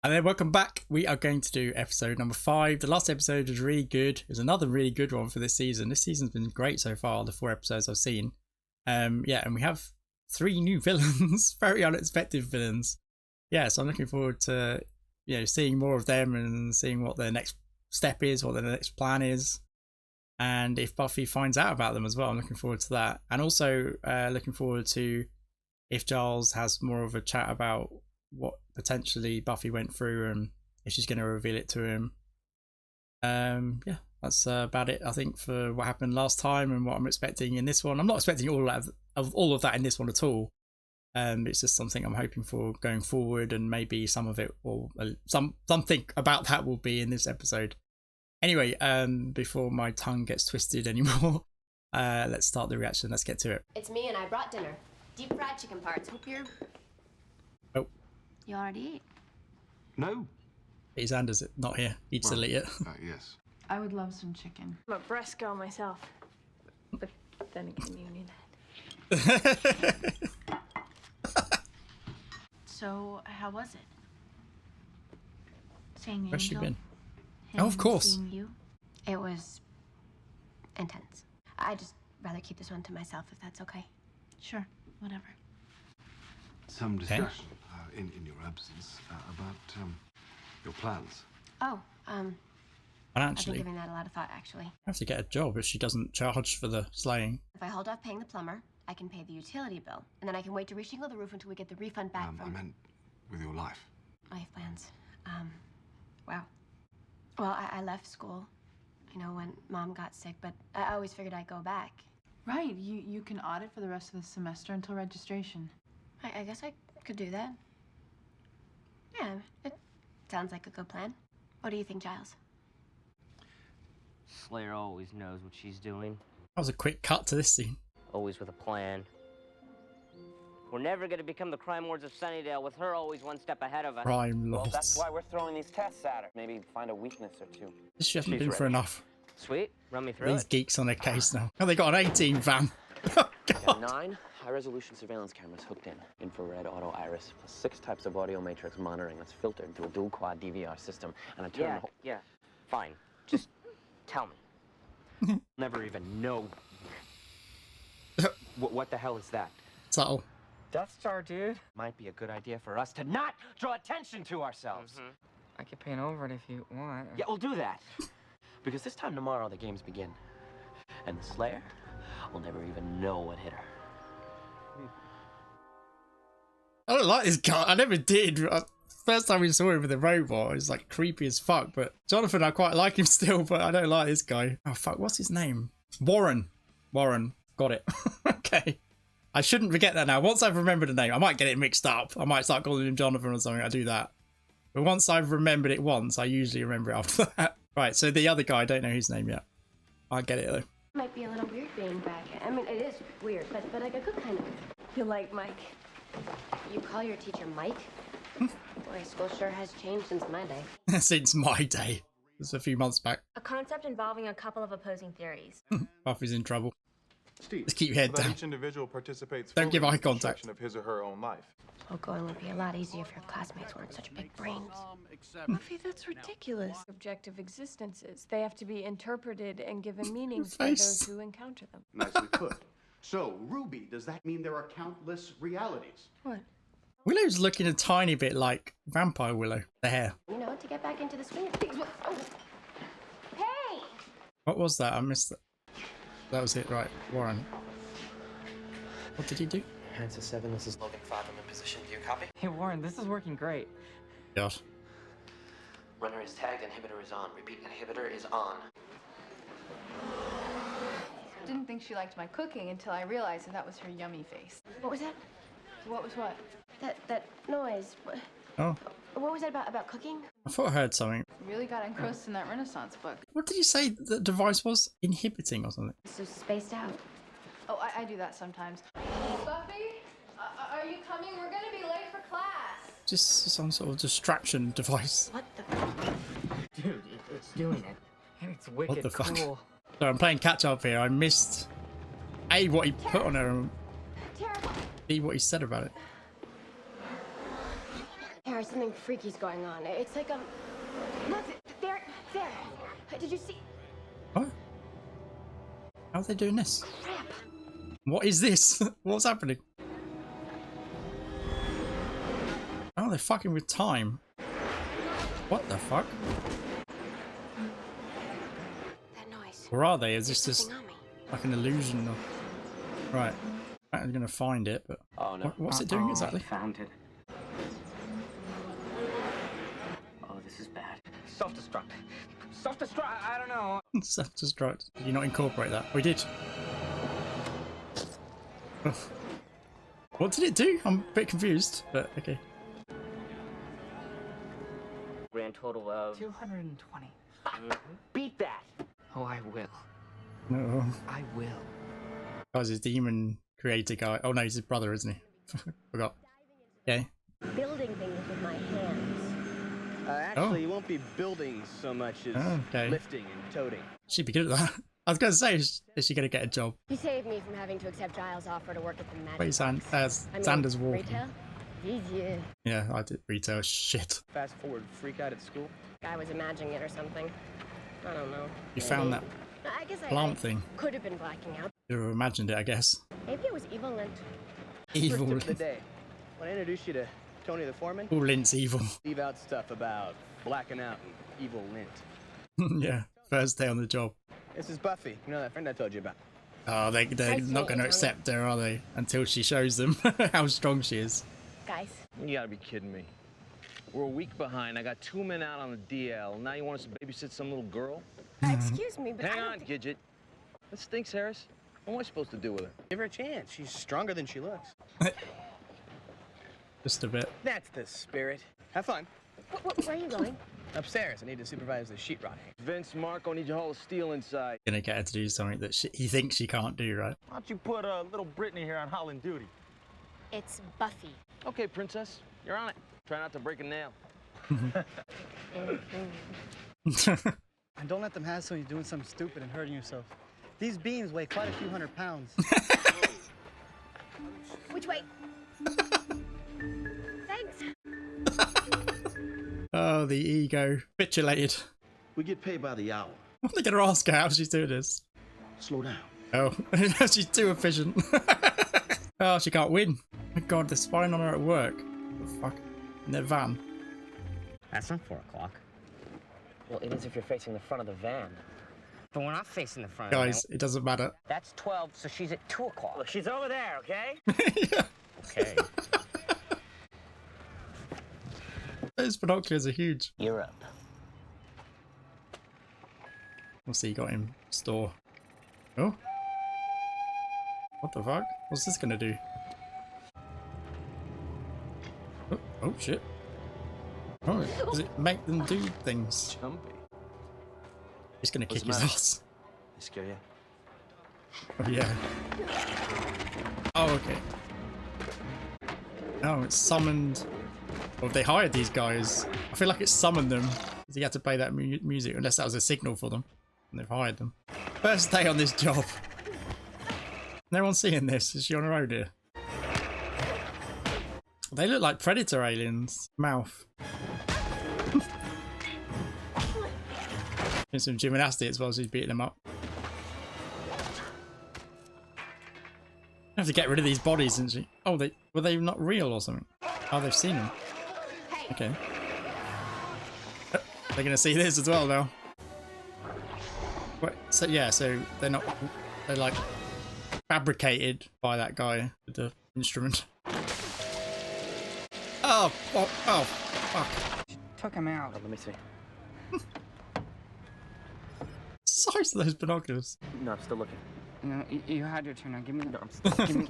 And then welcome back. We are going to do episode number 5. The last episode was really good. It was another really good one for this season. This season's been great so far, the 4 episodes I've seen. Yeah, and we have 3 new villains, very unexpected villains. Yeah, so I'm looking forward to seeing more of them and seeing what their next step is, what their next plan is. And if Buffy finds out about them as well, I'm looking forward to that. And also looking forward to if Giles has more of a chat about what potentially Buffy went through and if she's going to reveal it to him. Yeah, that's about it, I think, for what happened last time and what I'm expecting in this one. I'm not expecting all of that in this one at all. It's just something I'm hoping for going forward, and maybe some of it or something about that will be in this episode. Anyway, before my tongue gets twisted anymore, let's start the reaction. Let's get to it. It's me, and I brought dinner. Deep fried chicken parts. Hope you're... Oh. You already ate? No. His Anders not here. He'd delete it. Yes. I would love some chicken. I'm a breast girl myself. But then again, you need that. So, how was it? Seeing the Where's she angel? been? Him Oh, of course. seeing you? It was... intense. I'd just rather keep this one to myself, if that's okay. Sure, whatever. Some discussion in your absence about your plans. Oh, I've been Financially, giving that a lot of thought, actually. I have to get a job if she doesn't charge for the slaying. If I hold off paying the plumber, I can pay the utility bill. And then I can wait to reshingle the roof until we get the refund back I from... meant with your life. Life plans. Wow. Well, I left school, when Mom got sick, but I always figured I'd go back. Right, you can audit for the rest of the semester until registration. I guess I could do that. Yeah, it sounds like a good plan. What do you think, Giles? Slayer always knows what she's doing. That was a quick cut to this scene. Always with a plan. We're never going to become the crime lords of Sunnydale with her always one step ahead of us. Crime Well, lords. that's why we're throwing these tests at her. Maybe find a weakness or two. She hasn't She's been for ready. enough. Sweet, run me through These it. geeks on their case now. Oh, they got an 18 van. Oh, Got God. 9 high-resolution surveillance cameras hooked in. Infrared auto iris, plus 6 types of audio matrix monitoring that's filtered through a dual-quad DVR system. And a terminal... Yeah, fine. Just tell me. Never even know. What the hell is that? Subtle. Death Star, dude. Might be a good idea for us to not draw attention to ourselves. I could paint over it if you want. Yeah, we'll do that. Because this time tomorrow, the games begin. And the Slayer will never even know what hit her. I don't like this guy. I never did. First time we saw him with the robot, it's like creepy as fuck. But Jonathan, I quite like him still, but I don't like this guy. Oh, fuck. What's his name? Warren. Got it. Okay. I shouldn't forget that now. Once I've remembered the name, I might get it mixed up. I might start calling him Jonathan or something. I do that. But once I've remembered it once, I usually remember it after that. Right, so the other guy, I don't know his name yet. I get it, though. Might be a little weird being back. I mean, it is weird, but like a good kind of. You like Mike? You call your teacher Mike? Boy, school sure has changed since my day. Since my day. It was a few months back. A concept involving a couple of opposing theories. Buffy's in trouble. Steve, Just keep your head so that down. each individual participates Don't fully give in eye the contact. construction of his or her own life. Going would be a lot easier if your classmates weren't such big brains. Buffy, that's ridiculous. Objective existences. They have to be interpreted and given meanings by Face. those who encounter them. Nicely put. So, Ruby, does that mean there are countless realities? What? Willow's looking a tiny bit like Vampire Willow. The hair. To get back into the swing of things. Oh. Hey! What was that? I missed that. That was it, right. Warren. What did he do? Answer 7, this is Logan 5. I'm in position. Do you copy? Hey, Warren, this is working great. God. Runner is tagged, inhibitor is on. Repeat, inhibitor is on. Didn't think she liked my cooking until I realized that was her yummy face. What was that? What was what? That noise. Oh, What was that about cooking? I thought I heard something. Really got engrossed in that Renaissance book. What did you say the device was? Inhibiting or something? So spaced out. Oh, I do that sometimes. Buffy, are you coming? We're gonna be late for class. Just some sort of distraction device. What the? Dude, it's doing it. And it's wicked the fuck? cool. So I'm playing catch up here. I missed A, what he put on her, and Terrible. B, what he said about it. Harry, something freaky's going on. It's like, look, there. Did you see? What? How are they doing this? Crap. What is this? What's happening? Oh, they're fucking with time. What the fuck? That noise. Where are they? Is this just Something on me. like an illusion? Or... Right. I'm gonna find it, but Oh no. what's it doing exactly? Found it. Oh, this is bad. Self-destruct. Self-destruct. I don't know. Self-destruct. Did you not incorporate that? We did. What did it do? I'm a bit confused, but okay. Grand total of 220. beat that. Oh, I will. No. I will. Guys, his demon creator guy. Oh no, he's his brother, isn't he? Forgot. Okay. Building things with my hands. Actually, you won't be building so much as Okay. lifting and toting. She'd be good at that. I was gonna say, is she gonna get a job? He saved me from having to accept Giles' offer to work at the magic Wait, box. Xander's walking. Retail? Easy. Yeah, I did retail shit. Fast forward, freak out at school. Guy was imagining it or something. I don't know. You found that I guess plant thing. could have been blacking out. You imagined it, I guess. Maybe it was evil lint. Evil. First tip of the day. When I introduce you to Tony the foreman, All lint's evil. leave out stuff about blacking out and evil lint. Yeah, first day on the job. This is Buffy. You know that friend I told you about. Oh, they're Nice not meeting going to you, accept her, are they? Until she shows them how strong she is. Guys, You gotta be kidding me. We're a week behind. I got 2 men out on the DL. Now you want us to babysit some little girl? excuse me, but Hang I don't on, think... Gidget. That stinks, Harris. What am I supposed to do with her? Give her a chance. She's stronger than she looks. Just a bit. That's the spirit. Have fun. Where are you going? Upstairs. I need to supervise the sheetrock hang. Vince, Marco, need your haul of steel inside. Gonna get her to do something that he thinks she can't do, right? Why don't you put little Brittany here on Holland duty? It's Buffy. Okay, princess. You're on it. Try not to break a nail. And don't let them hassle you doing something stupid and hurting yourself. These beams weigh quite a few 100 pounds. Which way? Thanks. Oh, the ego. Capitulated. We get paid by the hour. I'm gonna ask her how she's doing this. Slow down. Oh, she's too efficient. Oh, she can't win. Oh my god, they're spying on her at work. What the fuck? In their van. That's not 4 o'clock. Well, it is if you're facing the front of the van. But we're not facing the front. Guys, it doesn't matter. That's 12, so she's at 2 o'clock. Look, she's over there, okay? Yeah. Okay. Those binoculars are huge. You're up. What's he got in store? Oh. What the fuck? What's this gonna do? Oh shit. Oh, does it make them do things? Jumpy. He's gonna What's kick the his matter? ass. I scare you? Oh yeah. Oh, okay. Oh, it's summoned. Well, they hired these guys. I feel like it summoned them because he had to play that music, unless that was a signal for them. And they've hired them. First day on this job. No one's seeing this. Is she on her own here? They look like predator aliens. Mouth. Doing some gymnastics while she's beating them up. I have to get rid of these bodies, isn't she? Oh, were they not real or something? Oh, they've seen them. Okay. Oh, they're gonna see this as well now. Wait, so yeah, so they're like fabricated by that guy with the instrument. Oh, fuck. Took him out. Let me see. Size of those binoculars. No, I'm still looking. No, you had your turn. Now give me the arms. Give me.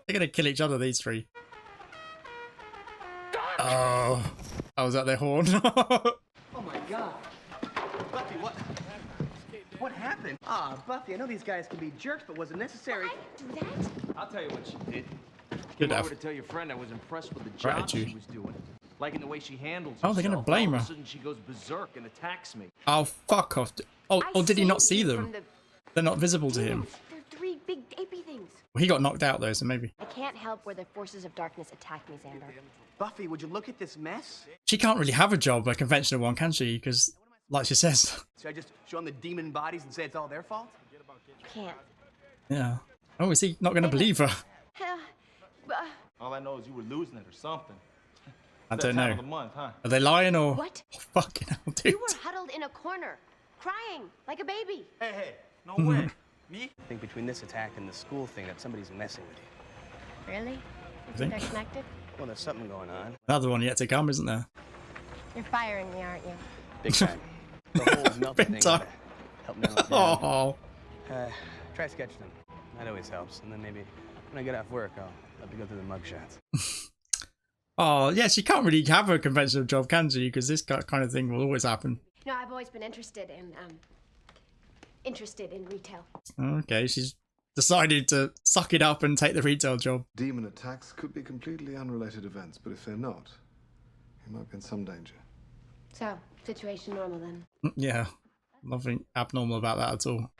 They're gonna kill each other, these three. Oh, I was at their horn. Oh my god. Buffy, what happened? Ah, Buffy, I know these guys can be jerks, but was it necessary? Do that? I'll tell you what she did. Good Came over enough. to tell your friend I was impressed with the job Gratitude. she was doing. Liking the way she handles Oh, they're gonna herself. blame All of her. a sudden she goes berserk and attacks me. Oh, fuck off. Oh, did he not see them? They're not visible to him. They're 3 big apey things. Well, he got knocked out though, so maybe. I can't help where the forces of darkness attack me, Xander. Buffy, would you look at this mess? She can't really have a job, a conventional one, can she? Because, like she says. Should I just show them the demon bodies and say it's all their fault? You can't. Yeah. Oh, is he not going to believe her? All I know is you were losing it or something. I That don't time know. of the month, huh? Are they lying or? What? Oh, fucking hell, dude. You were huddled in a corner, crying like a baby. Hey, no way. Me? I think between this attack and the school thing that somebody's messing with you. Really? think? They're connected? Well, there's something going on. Another one yet to come, isn't there? You're firing me, aren't you? Big time. The whole melting thing Big time. gotta help narrow it down. Oh. Try sketching them. That always helps. And then maybe when I get off work, I'll have to go through the mugshots. Oh, yeah, she can't really have a conventional job, can she? Because this kind of thing will always happen. No, I've always been interested in retail. Okay, she's decided to suck it up and take the retail job. Demon attacks could be completely unrelated events, but if they're not, you might be in some danger. So, situation normal then. Yeah, nothing abnormal about that at all.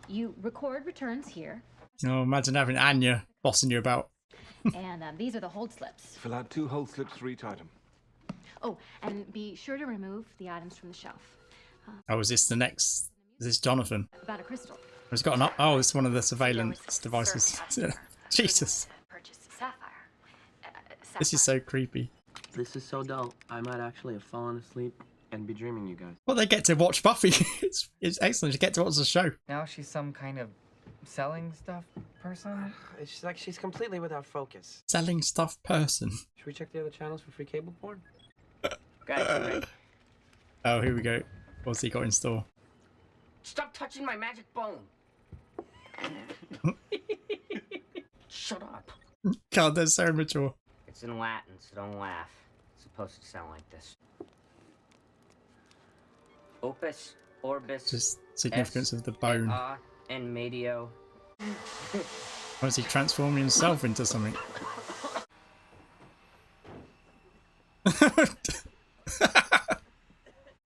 You record returns here. Oh, imagine having Anya bossing you about. And these are the hold slips. Fill out 2 hold slips for each item. Oh, and be sure to remove the items from the shelf. Oh, is this the next? Is this Jonathan? About a crystal. He's got an. Oh, it's one of the surveillance devices. Jesus. Purchase a sapphire. This is so creepy. This is so dull. I might actually have fallen asleep and be dreaming you guys. Well, they get to watch Buffy. it's excellent to get to watch the show. Now she's some kind of selling stuff person? It's like she's completely without focus. Selling stuff person. Should we check the other channels for free cable porn? Guys, Oh, here we go. What's he got in store? stop touching my magic bone. Shut up. God, they're so immature. It's in Latin, so don't laugh. It's supposed to sound like this. Opus orbis. Just significance of the bone. And medio. Why is he transforming himself into something?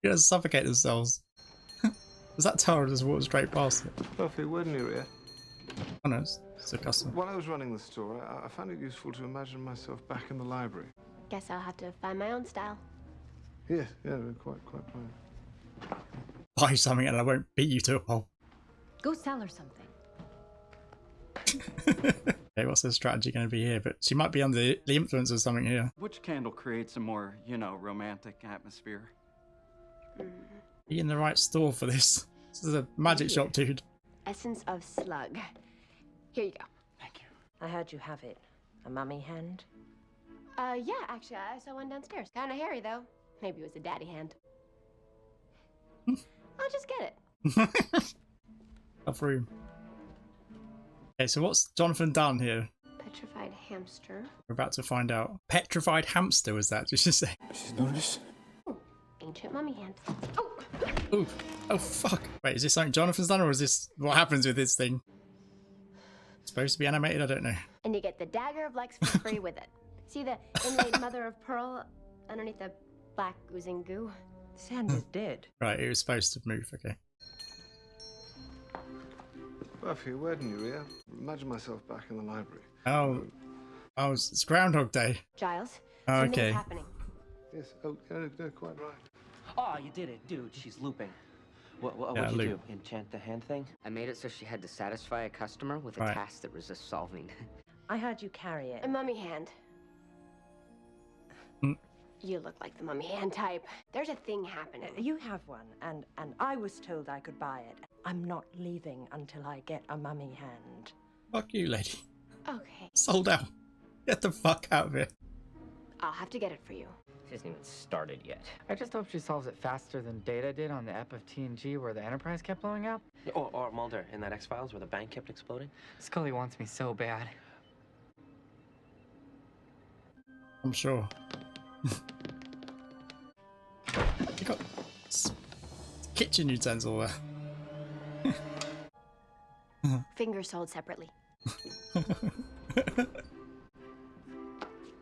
He does suffocate themselves. Was that Tara just walked straight past it? Buffy, word in your ear. Oh no, it's a customer. While I was running the store, I found it useful to imagine myself back in the library. Guess I'll have to find my own style. Yes, yeah, quite fine. Buy something and I won't beat you to a hole. Go sell her something. Okay, what's the strategy going to be here? But she might be under the influence of something here. Which candle creates a more, romantic atmosphere? Be in the right store for this. This is a magic shop, dude. Essence of slug. Here you go. Thank you. I heard you have it. A mummy hand? Yeah, actually, I saw one downstairs. Kind of hairy, though. Maybe it was a daddy hand. I'll just get it. Off room. Okay, so what's Jonathan done here? Petrified hamster. We're about to find out. Petrified hamster, was that? Did you say? She's noticed. Ancient mummy hand. Ooh. Oh, fuck. Wait, is this something Jonathan's done, or is this what happens with this thing? It's supposed to be animated? I don't know. And you get the dagger of Lex for free with it. See the inlaid mother of pearl underneath the black oozing goo? Xander's dead. Right, it was supposed to move, okay. Buffy, word in your ear. Imagine myself back in the library. Oh, it's Groundhog Day. Giles, Oh, something's okay. happening. Yes, no, quite right. Oh, you did it, dude. She's looping. Yeah, What'd you loop. do? Enchant the hand thing? I made it so she had to satisfy a customer with a Right. task that resists solving. I heard you carry it. A mummy hand. Mm. You look like the mummy hand type. There's a thing happening. You have one, and I was told I could buy it. I'm not leaving until I get a mummy hand. Fuck you, lady. Okay. Sold out. Get the fuck out of here. I'll have to get it for you. She hasn't even started yet. I just hope she solves it faster than Data did on the ep of TNG where the Enterprise kept blowing up. Or Mulder in that X-Files where the bank kept exploding. Scully wants me so bad. I'm sure. You got kitchen utensil there. Fingers sold separately.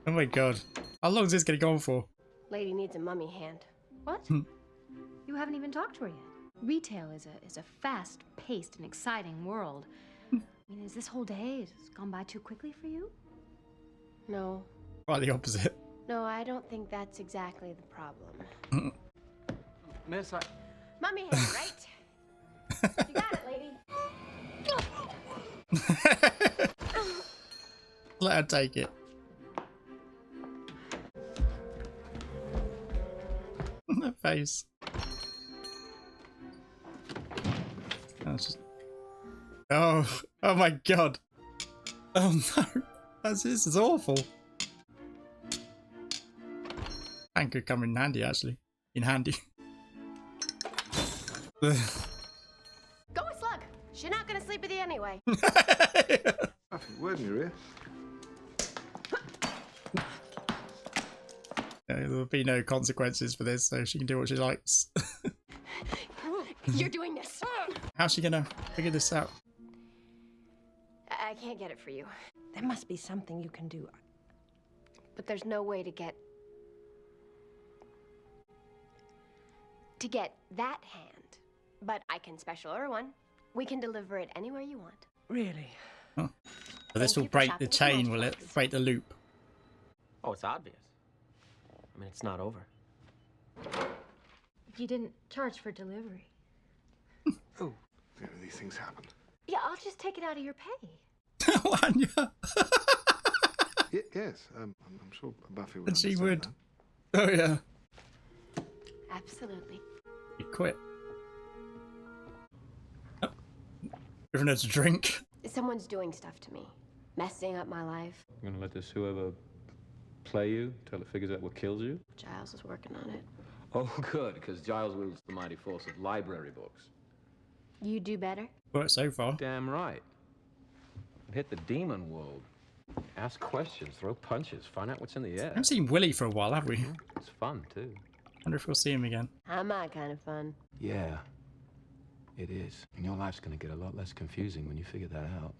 Oh my god. How long is this going to go on for? Lady needs a mummy hand. What? You haven't even talked to her yet. Retail is a fast-paced and exciting world. I mean, is this whole day has gone by too quickly for you? No. Quite the opposite. No, I don't think that's exactly the problem. Miss, Mummy here, right? You got it, lady. Let her take it. That face. Oh my god. Oh no. This is awful. That could come in handy, actually. In handy. Go with Slug. She's not gonna sleep with you anyway. Word in your ear. There will be no consequences for this, so she can do what she likes. You're doing this. How's she gonna figure this out? I can't get it for you. There must be something you can do. But there's no way to get that hand. But I can special order one. We can deliver it anywhere you want. Really? Oh. So this will break the chain, will it? Break the loop. Oh, it's obvious. I mean, it's not over. You didn't charge for delivery. Oh. Yeah, these things happen. Yeah, I'll just take it out of your pay. Oh, Anya. Yes, I'm sure Buffy would. And she understand would. that. Oh yeah. Absolutely. You quit. Oh. Giving her to drink. Someone's doing stuff to me. Messing up my life. You're gonna let this whoever play you till it figures out what kills you? Giles is working on it. Oh, good, because Giles wields the mighty force of library books. You do better? Worked so far. Damn right. Hit the demon world. Ask questions, throw punches, find out what's in the air. I haven't seen Willy for a while, have we? It's fun, too. Wonder if we'll see him again. I'm not kind of fun. Yeah, it is. And your life's gonna get a lot less confusing when you figure that out.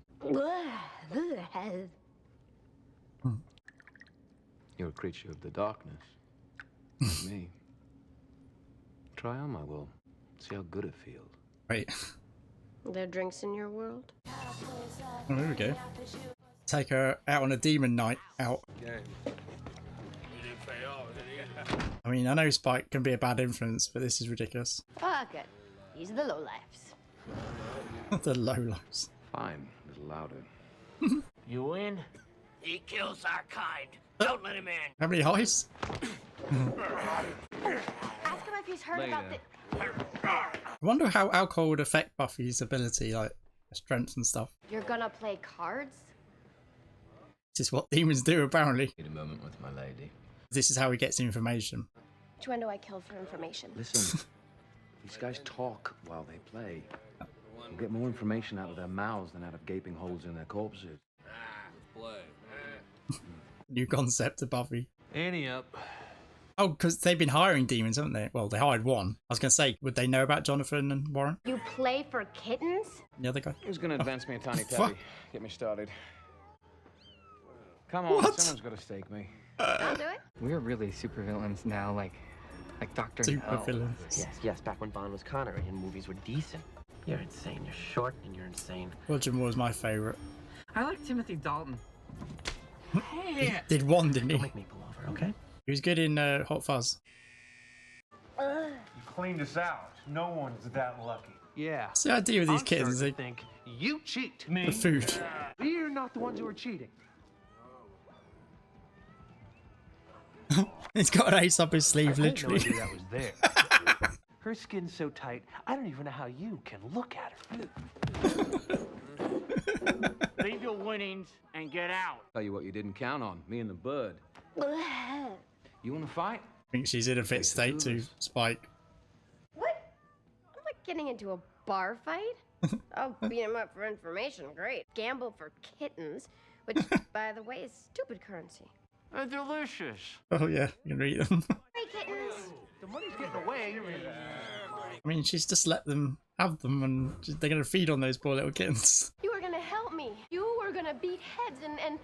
You're a creature of the darkness. Like me. Try on my will. See how good it feels. Wait. There are drinks in your world? Oh, there we go. Take her out on a demon night out. I mean, I know Spike can be a bad influence, but this is ridiculous. Fuck it. These are the lowlifes. The low lives. Fine, a little louder. You win? He kills our kind. Don't let him in. How many highs? Ask him if he's heard about the... I wonder how alcohol would affect Buffy's ability, like strength and stuff. You're gonna play cards? This is what demons do, apparently. Need a moment with my lady. This is how he gets information. Which one do I kill for information? Listen, these guys talk while they play. We'll get more information out of their mouths than out of gaping holes in their corpses. New concept of Buffy. Ante up. Oh, because they've been hiring demons, haven't they? Well, they hired one. I was going to say, would they know about Jonathan and Warren? You play for kittens? The other guy? Who's going to advance me a tiny Fuck. tabby? Get me started. Come on, What? someone's got to stake me. I'll do it. We're really supervillains now, like Dr. Super No. villains. Yes, back when Bond was Connery and movies were decent. You're insane. You're short and you're insane. Roger Moore's my favourite. I like Timothy Dalton. He did one, didn't he? Don't make me pull over, okay? He was good in Hot Fuzz. You cleaned us out. No one's that lucky. Yeah. What's the idea with these I'm kittens? starting They to think you cheat. the food. You're not the ones who are cheating. He's got an ace up his sleeve, I had literally. no idea that was there. Her skin's so tight, I don't even know how you can look at her. Leave your winnings and get out. Tell you what you didn't count on, me and the bird. You want to fight? I think she's in a fit state to Spike. What? I'm not getting into a bar fight. I'll beat him up for information, great. Gamble for kittens, which, by the way, is stupid currency. They're delicious. Oh yeah, you can eat them. Hey, kittens! The money's getting away. I mean, she's just let them have them and they're going to feed on those poor little kittens. You were gonna help me. You were gonna beat heads and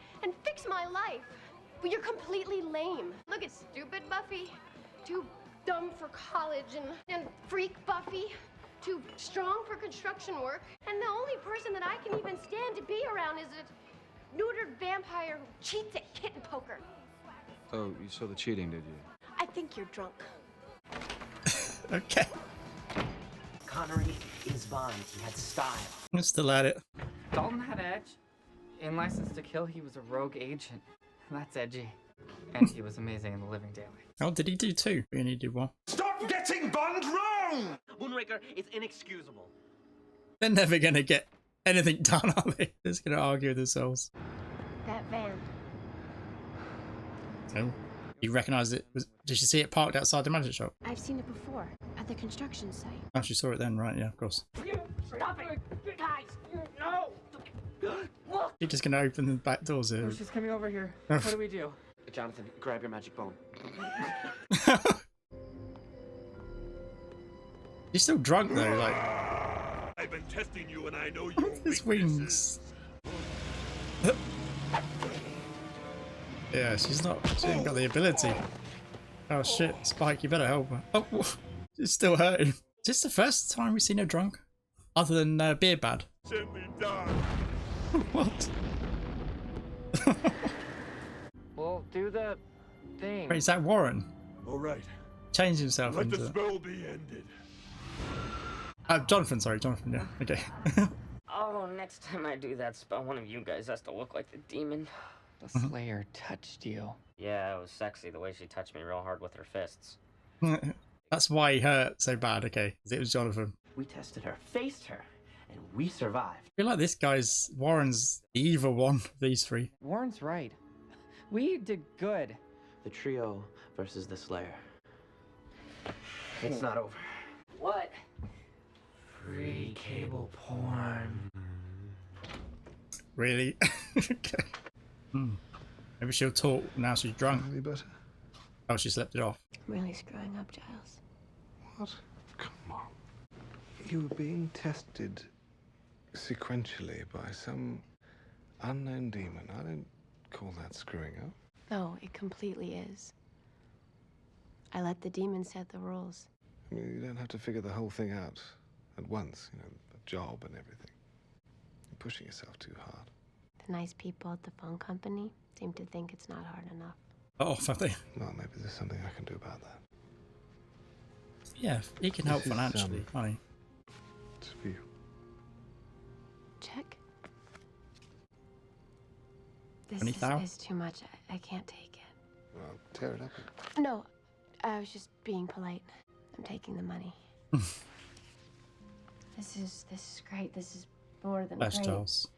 fix my life. But you're completely lame. Look at stupid Buffy. Too dumb for college and freak Buffy. too strong for construction work, and the only person that I can even stand to be around is a neutered vampire who cheats at kitten poker. Oh, you saw the cheating, did you? I think you're drunk. Okay. Connery is Bond. He had style. I'm still at it. Dalton had edge. In License to Kill, he was a rogue agent. That's edgy. And he was amazing in The Living Daylights. Oh, did he do two? He only did one. Stop getting Bond wrong! Moonraker is inexcusable. They're never gonna get anything done, are they? They're just gonna argue with themselves. That van. Oh, you recognise it? Did you see it parked outside the magic shop? I've seen it before at the construction site. Oh, she saw it then, right? Yeah, of course. Stop it, guys! No! Look! You're just gonna open the back doors here. Oh, she's coming over here. What do we do? Jonathan, grab your magic bone. You're still drunk though, like. I've been testing you and I know your His wings. Yeah, she ain't got the ability. Oh shit, Spike, you better help her. Oh, she's still hurting. Is this the first time we've seen her drunk? Other than Beer Bad? Gently die. What? Well, do the thing. Wait, is that Warren? All right. Changed himself Let the into... spell be ended. Jonathan, sorry, Jonathan, yeah, okay. Oh, next time I do that spell, one of you guys has to look like the demon. The Slayer touched you. Yeah, it was sexy the way she touched me real hard with her fists. That's why he hurt so bad, okay. 'Cause it was Jonathan. We tested her, faced her, and we survived. I feel like this guy's... Warren's the evil one of these three. Warren's right. We did good. The trio versus the Slayer. It's not over. What? Free cable porn. Really? Okay. Maybe she'll talk now she's drunk. Any better? Oh, she slept it off. I'm really screwing up, Giles. What? Come on. You were being tested sequentially by some unknown demon. I don't call that screwing up. No, it completely is. I let the demon set the rules. I mean, you don't have to figure the whole thing out at once, you know, the job and everything. You're pushing yourself too hard. The nice people at the phone company seem to think it's not hard enough. Oh, have they? Well, maybe there's something I can do about that. Yeah, he can help This is, financially, can't he? It's for you. Check. This 20,000? is too much. I can't take it. Well, tear it up. No, I was just being polite. I'm taking the money. This is great. This is more than That's great. Giles.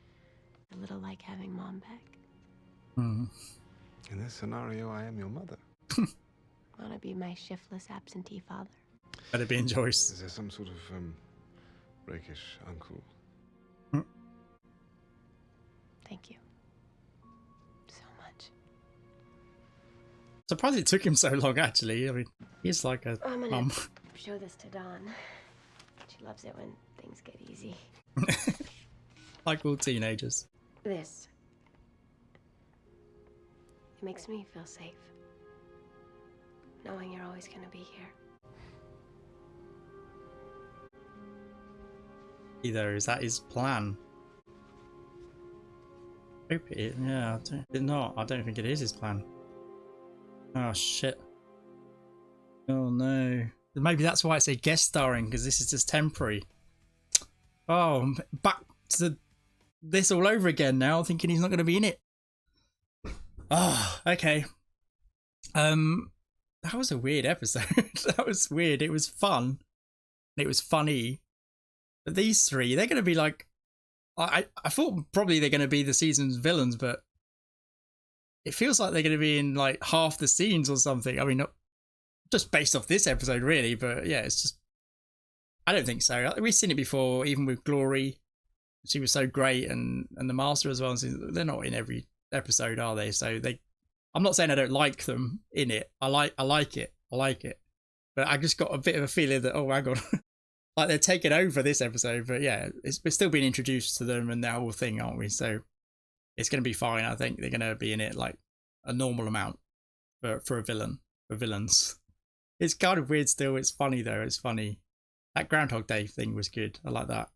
A little like having Mom back. Hmm. In this scenario, I am your mother. Want to be my shiftless absentee father? Better be in Joyce. Is there some sort of rakish uncle? Thank you. So much. Surprised it took him so long, actually. I mean, he's like a I'm gonna mum. show this to Dawn. She loves it when things get easy. Like all teenagers. This. It makes me feel safe. Knowing you're always gonna be here. Either is that his plan? Hope it is. Yeah, I don't think it is his plan. Oh shit. Oh no. Maybe that's why it's a guest starring, because this is just temporary. Oh, I'm back to this all over again now, thinking he's not going to be in it. Oh, okay. That was a weird episode. That was weird. It was fun. It was funny. But these three, they're going to be like... I thought probably they're going to be the season's villains, but it feels like they're going to be in like half the scenes or something. I mean, not just based off this episode, really, but yeah, it's just... I don't think so. We've seen it before, even with Glory. She was so great, and the Master as well. They're not in every episode, are they? So I'm not saying I don't like them in it. I like it. But I just got a bit of a feeling that, oh, hang on. Like they're taking over this episode, but yeah, we're still being introduced to them and that whole thing, aren't we? So it's going to be fine. I think they're going to be in it like a normal amount for a villain, for villains. It's kind of weird still. It's funny though. It's funny. That Groundhog Day thing was good. I like that.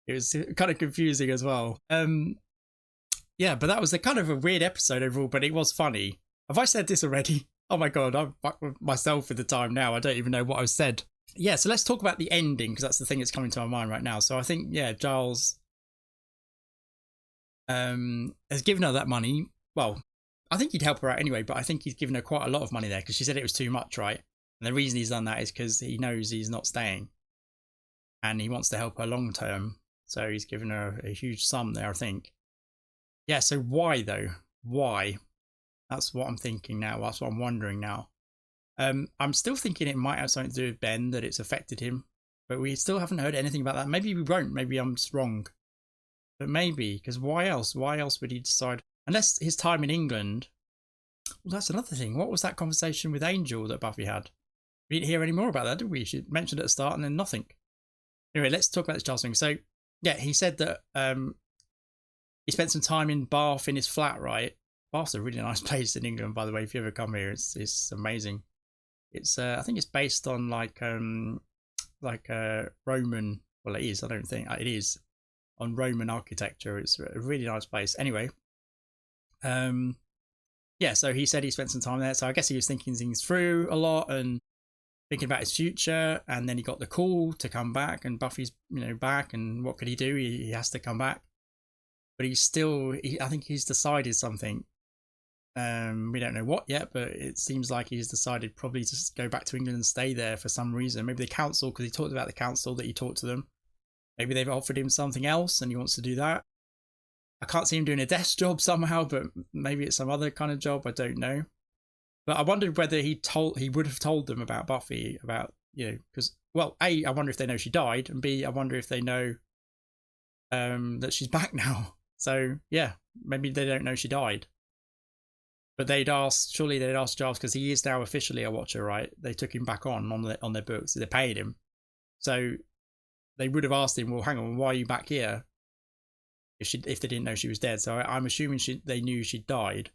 It was kind of confusing as well. Yeah, but that was a kind of a weird episode overall, but it was funny. Have I said this already? Oh my God, I'm back with myself at the time now. I don't even know what I've said. Yeah, so let's talk about the ending, because that's the thing that's coming to my mind right now. So I think, yeah, Giles has given her that money. Well, I think he'd help her out anyway, but I think he's given her quite a lot of money there because she said it was too much, right? And the reason he's done that is because he knows he's not staying and he wants to help her long term. So he's given her a huge sum there, I think. Yeah, so why though? Why? That's what I'm thinking now. That's what I'm wondering now. I'm still thinking it might have something to do with Ben, that it's affected him, but we still haven't heard anything about that. Maybe we won't. Maybe I'm just wrong. But maybe, because why else? Why else would he decide? Unless his time in England. Well, that's another thing. What was that conversation with Angel that Buffy had? We didn't hear any more about that, did we? She mentioned at the start and then nothing. Anyway, let's talk about this Giles thing. So, yeah, he said that he spent some time in Bath in his flat, right? Bath's a really nice place in England, by the way. If you ever come here, it's amazing. It's I think it's based on like Roman. Well, it is. I don't think it is on Roman architecture. It's a really nice place. Anyway, yeah. So he said he spent some time there. So I guess he was thinking things through a lot and thinking about his future. And then he got the call to come back, and Buffy's back. And what could he do? He has to come back. But he's still. I think he's decided something. We don't know what yet, but it seems like he's decided probably to go back to England and stay there for some reason. Maybe the council, because he talked about the council that he talked to them. Maybe they've offered him something else and he wants to do that. I can't see him doing a desk job somehow, but maybe it's some other kind of job. I don't know. But I wondered whether he would have told them about Buffy, about, because, well, A, I wonder if they know she died, and B, I wonder if they know that she's back now. So, yeah, maybe they don't know she died. But surely they'd ask Giles, because he is now officially a Watcher, right? They took him back on their books. They paid him. So they would have asked him, well, hang on, why are you back here? If they didn't know she was dead. So I'm assuming they knew she died.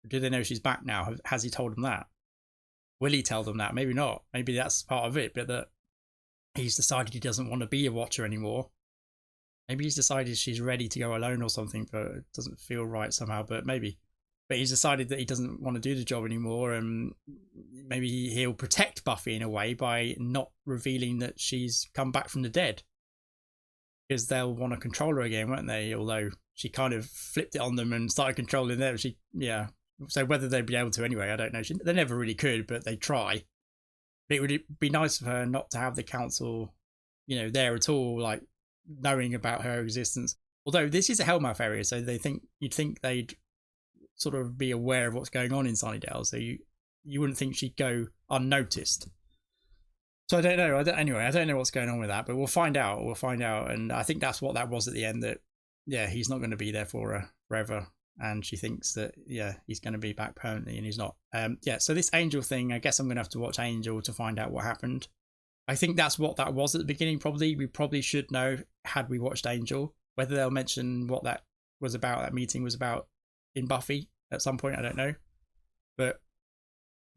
Do they know she's back now? Has he told them that? Will he tell them that? Maybe not. Maybe that's part of it, but that he's decided he doesn't want to be a Watcher anymore. Maybe he's decided she's ready to go alone or something, but it doesn't feel right somehow, but maybe. But he's decided that he doesn't want to do the job anymore, and maybe he'll protect Buffy in a way by not revealing that she's come back from the dead. Because they'll want to control her again, won't they? Although she kind of flipped it on them and started controlling them. So whether they'd be able to anyway, I don't know. They never really could, but they try. But it would be nice for her not to have the council, there at all, like knowing about her existence. Although this is a Hellmouth area, so you'd think they'd sort of be aware of what's going on in Sunnydale, so you wouldn't think she'd go unnoticed. So I don't know. I don't know what's going on with that, but we'll find out. And I think that's what that was at the end, that, yeah, he's not going to be there for her forever. And she thinks that, yeah, he's going to be back permanently, and he's not. Yeah, so this Angel thing, I guess I'm going to have to watch Angel to find out what happened. I think that's what that was at the beginning, probably. We probably should know, had we watched Angel. Whether they'll mention what that was about, that meeting was about in Buffy at some point, I don't know. But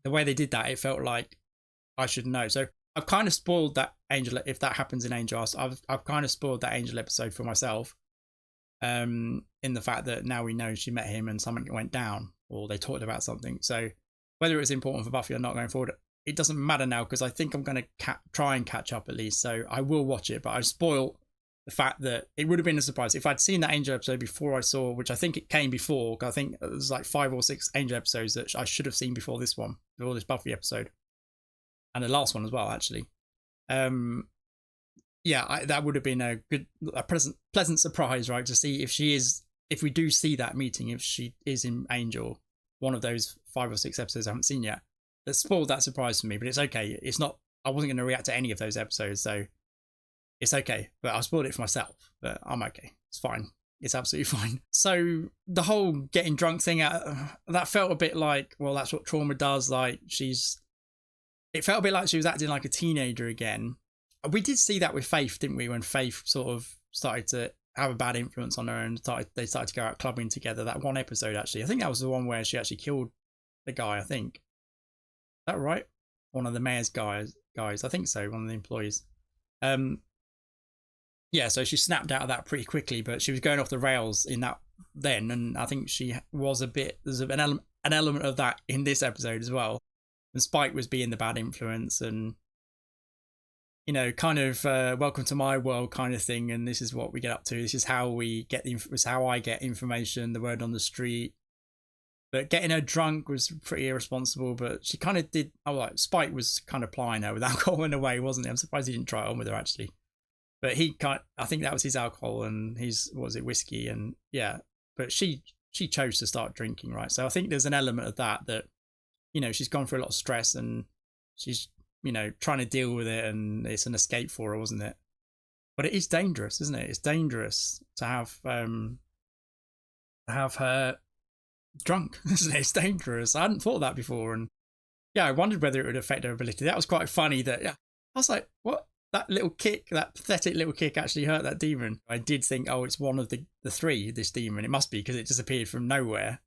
the way they did that, it felt like I should know. So I've kind of spoiled that Angel, if that happens in Angel. I've kind of spoiled that Angel episode for myself, in the fact that now we know she met him and something went down, or they talked about something. So whether it's important for Buffy or not going forward, it doesn't matter now, because I think I'm going to try and catch up at least. So I will watch it, but I've spoiled the fact that it would have been a surprise if I'd seen that Angel episode before I saw, which I think it came before, because I think there's like 5 or 6 Angel episodes that I should have seen before this one, before this Buffy episode. And the last one as well, actually. Yeah, that would have been a pleasant surprise, right? To see if we do see that meeting, if she is in Angel, one of those 5 or 6 episodes I haven't seen yet. That spoiled that surprise for me, but it's okay. It's not. I wasn't going to react to any of those episodes, so it's okay. But I spoiled it for myself, but I'm okay. It's fine. It's absolutely fine. So the whole getting drunk thing, that felt a bit like, well, that's what trauma does. Like it felt a bit like she was acting like a teenager again. We did see that with Faith, didn't we? When Faith sort of started to have a bad influence on her and they started to go out clubbing together. That one episode, actually. I think that was the one where she actually killed the guy, I think. Is that right? One of the mayor's guys. I think so. One of the employees. Yeah, so she snapped out of that pretty quickly, but she was going off the rails in that then, and I think she was a bit. There's an element of that in this episode as well. And Spike was being the bad influence, and kind of welcome to my world kind of thing. And this is what we get up to. This is how we get how I get information, the word on the street. But getting her drunk was pretty irresponsible. But she kind of did. Oh, like Spike was kind of plying her with alcohol in a way, wasn't he? I'm surprised he didn't try it on with her actually. But I think that was his alcohol and his, what was it, whiskey, and yeah. But she chose to start drinking, right? So I think there's an element of that she's gone through a lot of stress and she's trying to deal with it, and it's an escape for her, wasn't it? But it is dangerous, isn't it? It's dangerous to have her drunk, isn't it? It's dangerous. I hadn't thought of that before, and yeah, I wondered whether it would affect her ability. That was quite funny. That I was like, what? That little kick, that pathetic little kick actually hurt that demon. I did think, oh, it's one of the three, this demon. It must be because it disappeared from nowhere.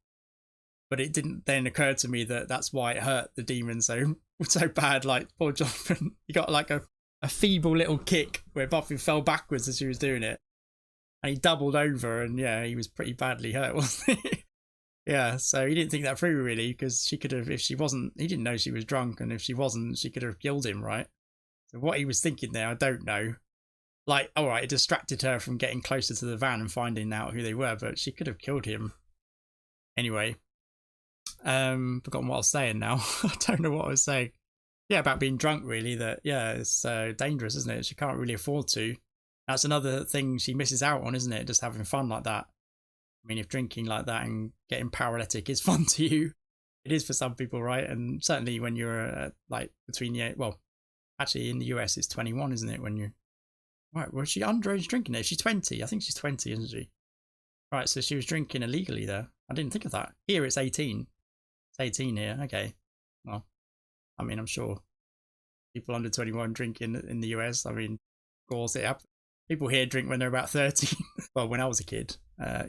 But it didn't then occur to me that that's why it hurt the demon so bad. Like, poor Jonathan, he got like a feeble little kick where Buffy fell backwards as she was doing it. And he doubled over, and yeah, he was pretty badly hurt, wasn't he? Yeah, so he didn't think that through really, because she could have, if she wasn't, he didn't know she was drunk, and if she wasn't, she could have killed him, right? So what he was thinking there, I don't know. Like, all right, it distracted her from getting closer to the van and finding out who they were, but she could have killed him. Anyway, forgotten what I was saying now. I don't know what I was saying. Yeah, about being drunk, really. That, yeah, it's dangerous, isn't it? She can't really afford to. That's another thing she misses out on, isn't it? Just having fun like that. I mean, if drinking like that and getting paralytic is fun to you, it is for some people, right? And certainly when you're like between actually in the US it's 21, isn't it? When you're right, was she underage drinking there? She's 20. I think she's 20, isn't she? Right, so she was drinking illegally there. I didn't think of that. Here it's 18. It's 18 here. Okay. Well, I mean, I'm sure people under 21 drink in the US. I mean, of course it happens. People here drink when they're about 13. Well, when I was a kid,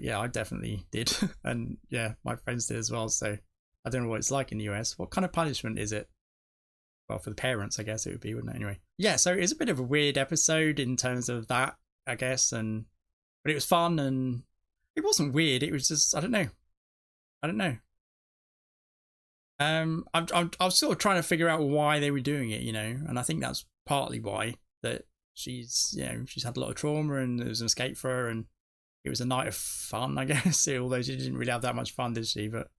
yeah, I definitely did. And yeah, my friends did as well. So I don't know what it's like in the US. What kind of punishment is it? Well, for the parents, I guess it would be, wouldn't it? Anyway. Yeah, so it's a bit of a weird episode in terms of that, I guess. But it was fun, and it wasn't weird. It was just, I don't know. I was sort of trying to figure out why they were doing it, and I think that's partly why, that she's had a lot of trauma and it was an escape for her, and it was a night of fun, I guess, although she didn't really have that much fun, did she? But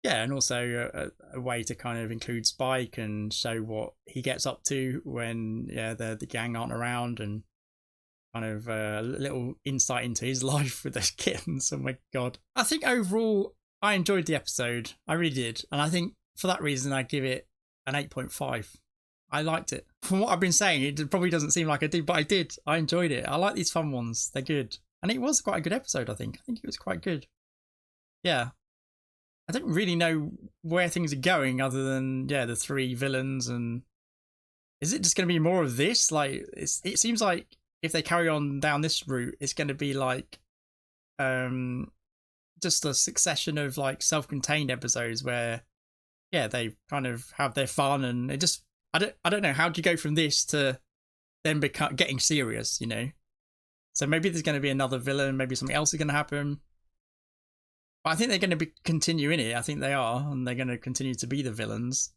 yeah, and also a way to kind of include Spike and show what he gets up to when the gang aren't around, and kind of a little insight into his life with those kittens. Oh my god. I think overall I enjoyed the episode. I really did. And I think for that reason I give it an 8.5. I liked it. From what I've been saying, it probably doesn't seem like I did, but I did. I enjoyed it. I like these fun ones. They're good. And it was quite a good episode, I think. I think it was quite good. Yeah. I don't really know where things are going other than, the three villains. And is it just going to be more of this? Like, it seems like if they carry on down this route, it's going to be like just a succession of like self-contained episodes where, they kind of have their fun, and it just, I don't know, how do you go from this to then getting serious, So maybe there's going to be another villain, maybe something else is going to happen. But I think they're going to continue in it. I think they are, and they're going to continue to be the villains.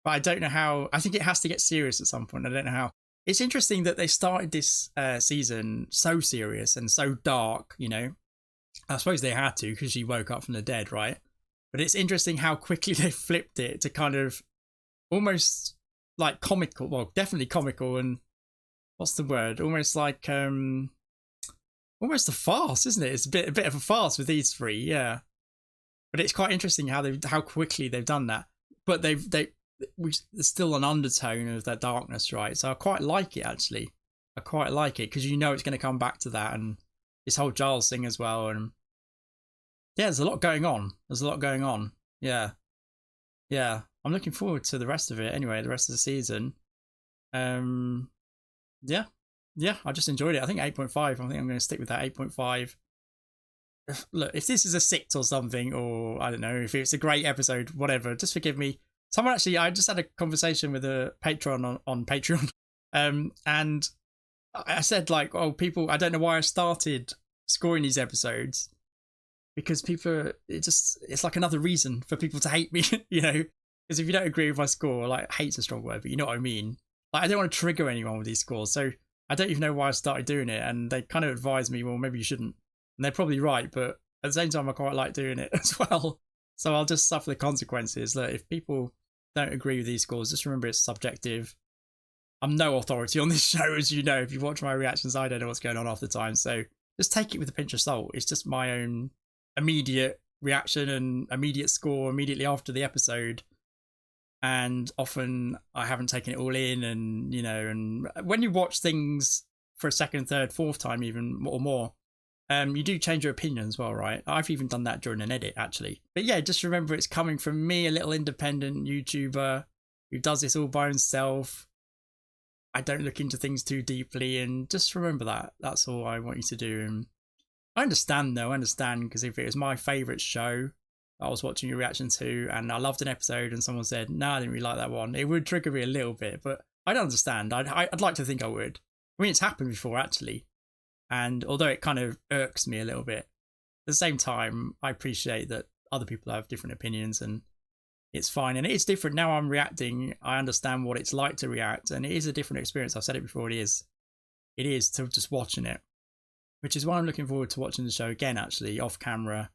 But I don't know how. I think it has to get serious at some point. I don't know how. It's interesting that they started this season so serious and so dark, I suppose they had to, because she woke up from the dead, right? But it's interesting how quickly they flipped it to kind of almost like comical. Well, definitely comical, and what's the word? Almost like almost a farce, isn't it? It's a bit of a farce with these three, yeah. But it's quite interesting how quickly they've done that. But there's still an undertone of that darkness, right? So I quite like it, actually. I quite like it because it's going to come back to that, and this whole Giles thing as well. And yeah, there's a lot going on. Yeah. I'm looking forward to the rest of it. Anyway, the rest of the season. Yeah, I just enjoyed it. I think 8.5. I think I'm going to stick with that 8.5. Look, if this is a 6 or something, or I don't know, if it's a great episode, whatever, just forgive me. I just had a conversation with a patron on Patreon And I said like, oh, people, I don't know why I started scoring these episodes, because people are, it's like another reason for people to hate me, you know, because if you don't agree with my score, like hate's a strong word, but you know what I mean? Like, I don't want to trigger anyone with these scores. So I don't even know why I started doing it. And they kind of advised me, well, maybe you shouldn't. And they're probably right, but at the same time, I quite like doing it as well. So I'll just suffer the consequences. That if people don't agree with these scores, just remember it's subjective. I'm no authority on this show, as you know. If you watch my reactions, I don't know what's going on half the time. So just take it with a pinch of salt. It's just my own immediate reaction and immediate score immediately after the episode. And often I haven't taken it all in, and you know, and when you watch things for a second, third, fourth time, even or more, you do change your opinion as well, right? I've even done that during an edit, actually. But yeah, just remember it's coming from me, a little independent YouTuber who does this all by himself. I don't look into things too deeply, and just remember that. That's all I want you to do. And I understand, though. I understand, because if it was my favourite show I was watching your reaction to, and I loved an episode, and someone said, no, I didn't really like that one, it would trigger me a little bit, but I'd understand. I'd like to think I would. I mean, it's happened before, actually. And although it kind of irks me a little bit, at the same time, I appreciate that other people have different opinions, and it's fine. And it's different. Now I'm reacting, I understand what it's like to react, and it is a different experience. I've said it before, it is. It is to just watching it, which is why I'm looking forward to watching the show again, actually, off camera.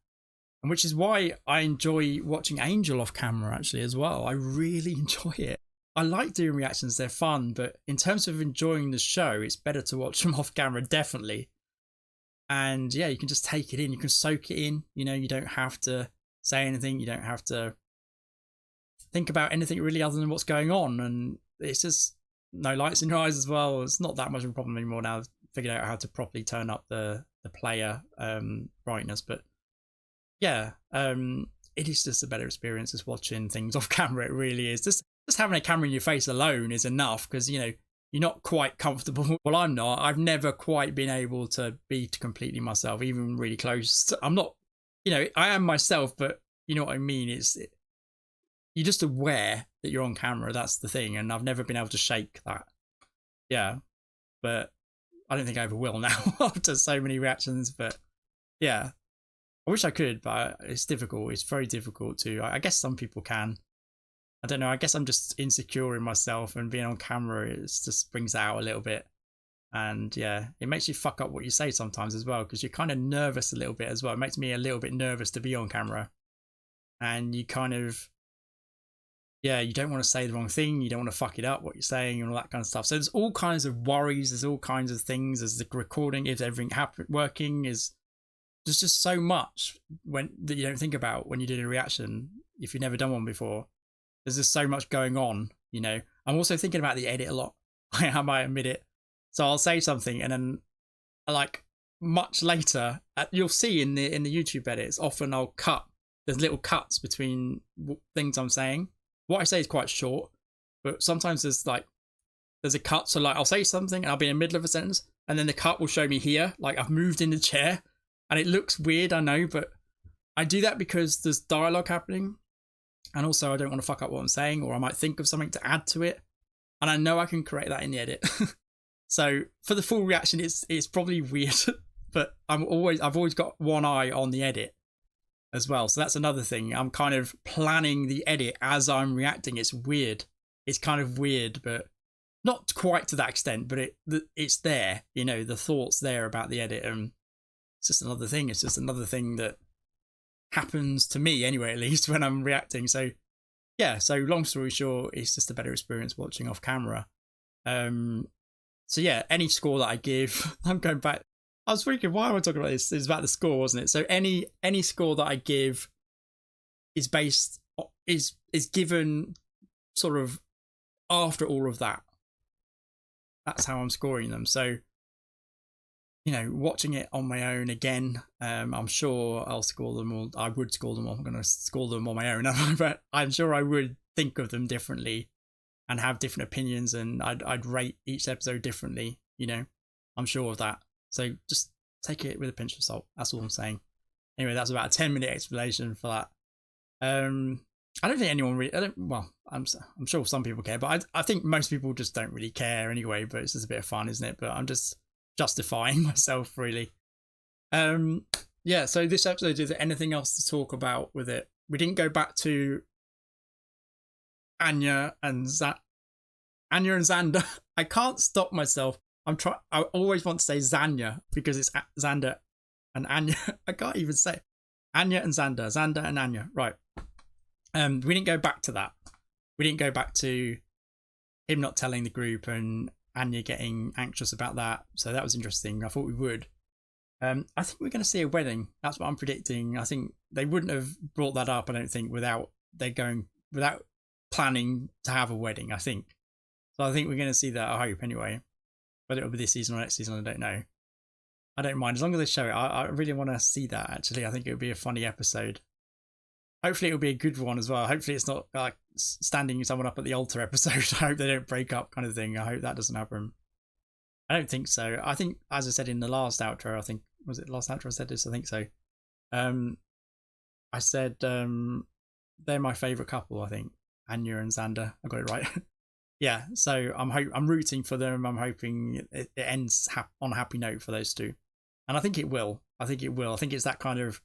And which is why I enjoy watching Angel off camera, actually, as well. I really enjoy it. I like doing reactions, they're fun, but in terms of enjoying the show, it's better to watch them off camera, definitely. And yeah, you can just take it in, you can soak it in, you know, you don't have to say anything, you don't have to think about anything really other than what's going on. And it's just no lights in your eyes as well. It's not that much of a problem anymore now. I've figured out how to properly turn up the player brightness, but yeah, it is just a better experience just watching things off camera. It really is. Just having a camera in your face alone is enough, because, you know, you're not quite comfortable. Well, I'm not. I've never quite been able to be completely myself, even really close. I'm not, you know, I am myself, but you know what I mean? You're just aware that you're on camera. That's the thing. And I've never been able to shake that. Yeah. But I don't think I ever will now after so many reactions. But yeah. I wish I could, but it's difficult. It's very difficult to. I guess some people can. I don't know. I guess I'm just insecure in myself, and being on camera just brings that out a little bit. And yeah, it makes you fuck up what you say sometimes as well, because you're kind of nervous a little bit as well. It makes me a little bit nervous to be on camera. And you kind of, yeah, you don't want to say the wrong thing. You don't want to fuck it up, what you're saying, and all that kind of stuff. So there's all kinds of worries. There's all kinds of things. As the recording, is everything working? There's just so much that you don't think about when you do a reaction if you've never done one before. There's just so much going on, you know. I'm also thinking about the edit a lot. I might admit it. So I'll say something, and then like much later, you'll see in the YouTube edits, often I'll cut. There's little cuts between things I'm saying. What I say is quite short, but sometimes there's a cut. So like I'll say something and I'll be in the middle of a sentence, and then the cut will show me here, like I've moved in the chair. And it looks weird, I know, but I do that because there's dialogue happening. And also I don't want to fuck up what I'm saying, or I might think of something to add to it. And I know I can correct that in the edit. So for the full reaction, it's probably weird, but I've always got one eye on the edit as well. So that's another thing. I'm kind of planning the edit as I'm reacting. It's weird. It's kind of weird, but not quite to that extent, but it's there, you know, the thoughts there about the edit. It's just another thing. It's just another thing that happens to me anyway, at least when I'm reacting. So yeah, so long story short, it's just a better experience watching off camera. So yeah, any score that I give, I'm going back. I was thinking, why am I talking about this? It's about the score, wasn't it? So any score that I give is given sort of after all of that. That's how I'm scoring them. So, you know, watching it on my own again, I'm sure I'll score them all. I would score them all. I'm going to score them on my own, but I'm sure I would think of them differently and have different opinions, and I'd rate each episode differently, you know. I'm sure of that. So just take it with a pinch of salt. That's all I'm saying. Anyway, that's about a 10-minute explanation for that. I don't think anyone really. I'm sure some people care, but I think most people just don't really care anyway. But it's just a bit of fun, isn't it? But I'm just justifying myself, really. Yeah. So this episode, is there anything else to talk about with it? We didn't go back to Anya and Xander. I can't stop myself. I always want to say Xanya because it's Xander and Anya. I can't even say it. Anya and Xander and Anya. Right. We didn't go back to that. We didn't go back to him not telling the group and Anya getting anxious about that. So that was interesting. I thought we would. I think we're going to see a wedding. That's what I'm predicting. I think they wouldn't have brought that up, I don't think, without planning to have a wedding, I think. So I think we're going to see that, I hope, anyway. Whether it'll be this season or next season, I don't know. I don't mind. As long as they show it, I really want to see that, actually. I think it would be a funny episode. Hopefully it'll be a good one as well. Hopefully it's not like standing someone up at the altar episode. I hope they don't break up kind of thing. I hope that doesn't happen. I don't think so. I think, as I said in the last outro, was it the last outro I said this? I think so. I said they're my favourite couple, I think. Anya and Xander. I got it right. Yeah, so I'm rooting for them. I'm hoping it ends on a happy note for those two. And I think it will. I think it's that kind of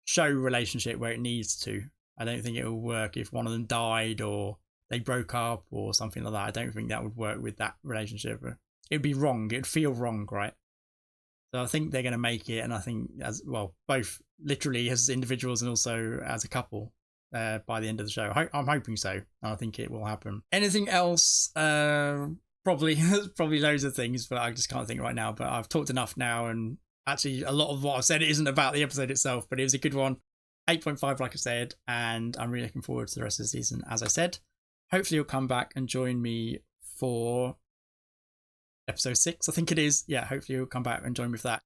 show relationship where it needs to. I don't think it will work if one of them died or they broke up or something like that. I don't think that would work with that relationship. It'd be wrong. It'd feel wrong, right? So I think they're going to make it, and I think as well, both literally as individuals and also as a couple by the end of the show. I'm hoping so, and I think it will happen. Anything else? Probably loads of things, but I just can't think right now. But I've talked enough now, and actually a lot of what I've said isn't about the episode itself, but it was a good one. 8.5, like I said, and I'm really looking forward to the rest of the season, as I said. Hopefully you'll come back and join me for episode 6, I think it is. Yeah, hopefully you'll come back and join me for that.